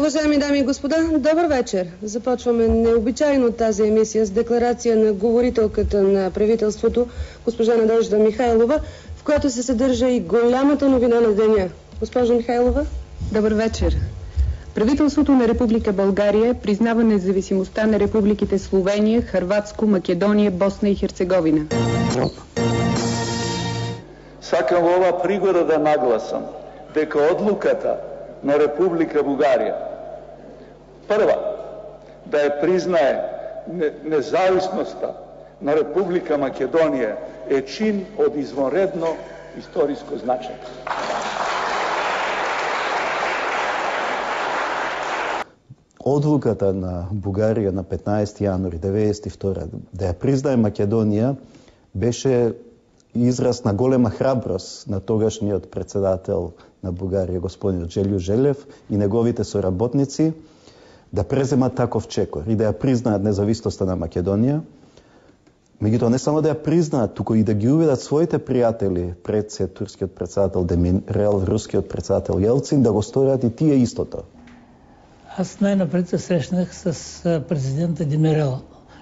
Уважаеми дами и господа, добър вечер. Започваме необичайно тази емисия с декларация на говорителката на правителството, госпожа Надежда Михайлова, в която се съдържа и голямата новина на деня. Госпожа Михайлова. Добър вечер. Правителството на Република България признава независимостта на републиките Словения, Хърватско, Македония, Босна и Херцеговина. Сакам во ова пригода да нагласам дека одлуката на Република Бугарија прва да ја признае независноста на Република Македонија е чин од извонредно историско значење. Одлуката на Бугарија на 15 јануари 1992 да ја признае Македонија беше израз на голема храброст на тогашниот председател на Бугарија, господин Желју Желев и неговите соработници да преземат таков чекор и да ја признаат независноста на Македонија. Меѓутоа не само да ја признаат, туку и да ги уведат своите пријатели, пред се турскиот председател Демирел, рускиот председател Јелцин, да го сторат и тие истото. Аз най-напред се срещнах с президента Демирел.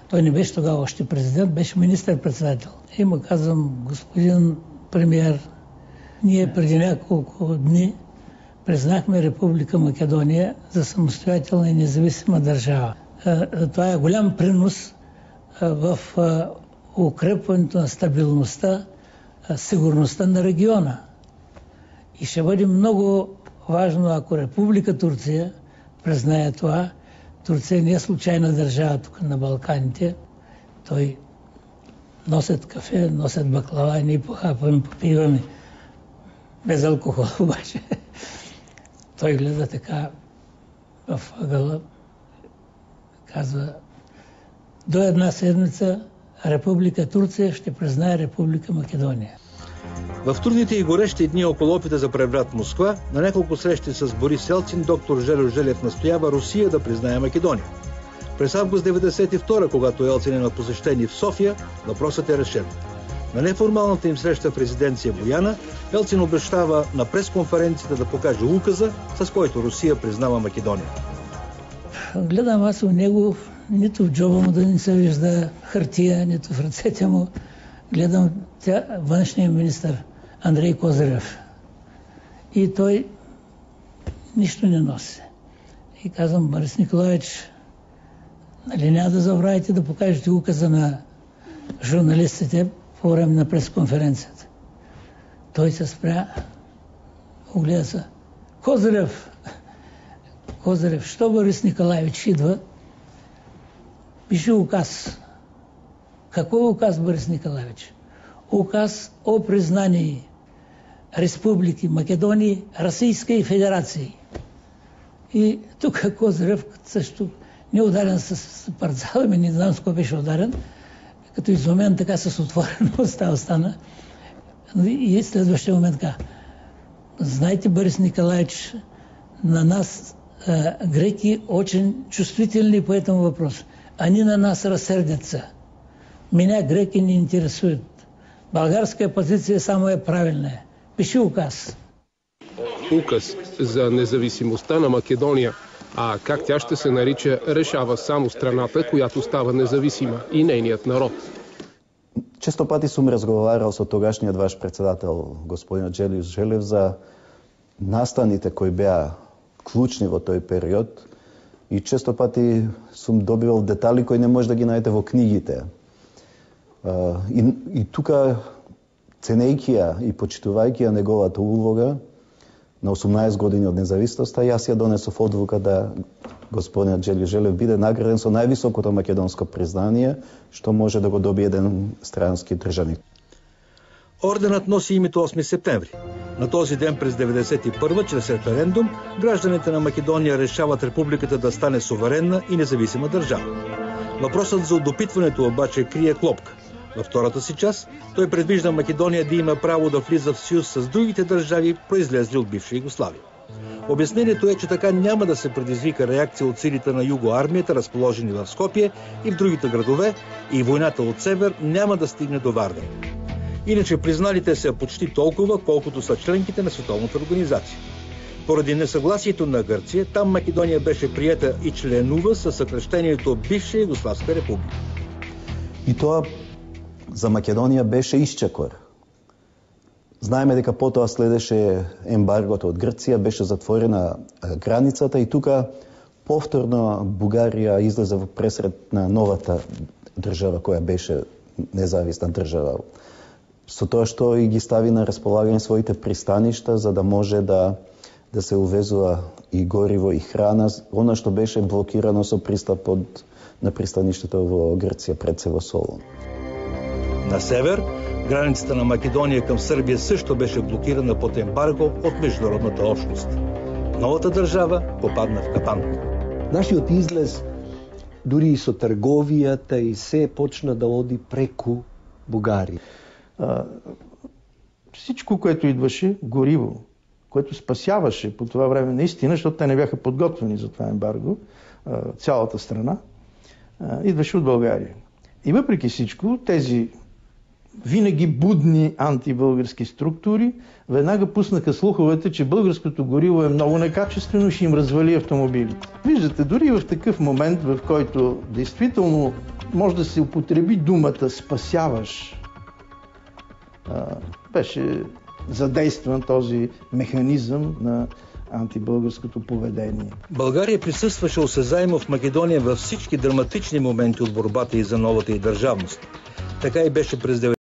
Той не беше тогава още президент, беше министър-председател. И му казвам, господин премиер, ние преди няколко дни признахме Република Македония за самостоятелна и независима държава. Това е голям принос в укрепването на стабилността, сигурността на региона. И ще бъде много важно, ако Република Турция признае това. Турция не е случайна държава тук на Балканите. Той носят кафе, носят баклава, ние похапваме, попиваме. Без алкохол обаче. Той гледа така в ъгъла, казва, до една седмица Република Турция ще признае Република Македония. В трудните и горещи дни около опита за преврат в Москва, на няколко срещи с Борис Елцин, доктор Желю Желев настоява Русия да признае Македония. През август 1992, когато Елцин е на посещение в София, въпросът е решен. На неформалната им среща в резиденция Бояна, Елцин обещава на пресконференцията да покаже указа, с който Русия признава Македония. Гледам аз у него, нито в джоба му да не се вижда хартия, нито в ръцете му. Гледам външния министър Андрей Козырев. И той нищо не носи. И казвам, Борис Николаевич, нали няма да забравите да покажете указа на журналистите по време на пресконференцията. Той се спря, огледа се. Козырев, що Борис Николаевич идва? Пише указ. Какой указ, Борис Николаевич? Указ о признании Республики Македонии, Российской Федерации. И тук Козырев също не ударен с парцалами, не знам с кой беше ударен, като изумен така с отворена уста остана. И следващия момент така. Знаете, Борис Николаевич, на нас греки очень чувствительны по этому вопросу. Они на нас рассердятся. Меня греки не интересуют. Българская позиция самая правильная. Пиши указ. Указ за независимостта на Македония. А как тя ще се нарича, решава само страната, която става независима, и нейният народ. Често пати сум разговарал со тогашниот ваш председател, господин Желју Желев, за настаните кои беа клучни во тој период и често пати сум добивал детали кои не може да ги најдете во книгите. И тука, ценејќи ја и почитувајќи ја неговата улога, на 18 години од независноста, јас ја донесов одлука да господинот Желју Желев биде награден со највисокото македонско признание, што може да го добие еден странски државник. Орденът носи името 8 септември. На този ден през 1991, чрез референдум, гражданите на Македония решават републиката да стане суверенна и независима държава. Въпросът за допитването обаче крие клопка. Във втората си част той предвижда Македония да има право да влиза в съюз с другите държави, произлезли от бивша Югославия. Обяснението е, че така няма да се предизвика реакция от силите на югоармията, разположени в Скопие и в другите градове, и войната от север няма да стигне до Вардар. Иначе призналите са почти толкова, колкото са членките на Световната организация. Поради несъгласието на Гърция, там Македония беше приета и членува със съкращението Бивша Югославска република. И тоа за Македонија беше исчекор. Знаеме дека потоа следеше ембаргото од Грција, беше затворена границата и тука повторно Бугарија излезе во пресред на новата држава која беше независна држава. Со тоа што и ги стави на располагање своите пристаништа за да може да се увезува и гориво и храна, она што беше блокирано со пристапот на пристаништето во Грција пред се во Солун. На север, границата на Македонија към Србија също беше блокирана под ембарго от международната общност. Новата држава попадна в капан. Нашиот излез, дури и со трговијата и се, почна да оди преку Бугарија. Всичко, което идваше, гориво, което спасяваше по това време наистина, защото те не бяха подготвени за това ембарго, цялата страна, идваше от България. И въпреки всичко, тези винаги будни антибългарски структури веднага пуснаха слуховете, че българското гориво е много некачествено и ще им развали автомобилите. Виждате, дори в такъв момент, в който действително може да се употреби думата спасяваш, беше задействан този механизъм на антибългарското поведение. България присъстваше осезаемо в Македония във всички драматични моменти от борбата и за новата й държавност. Така и беше през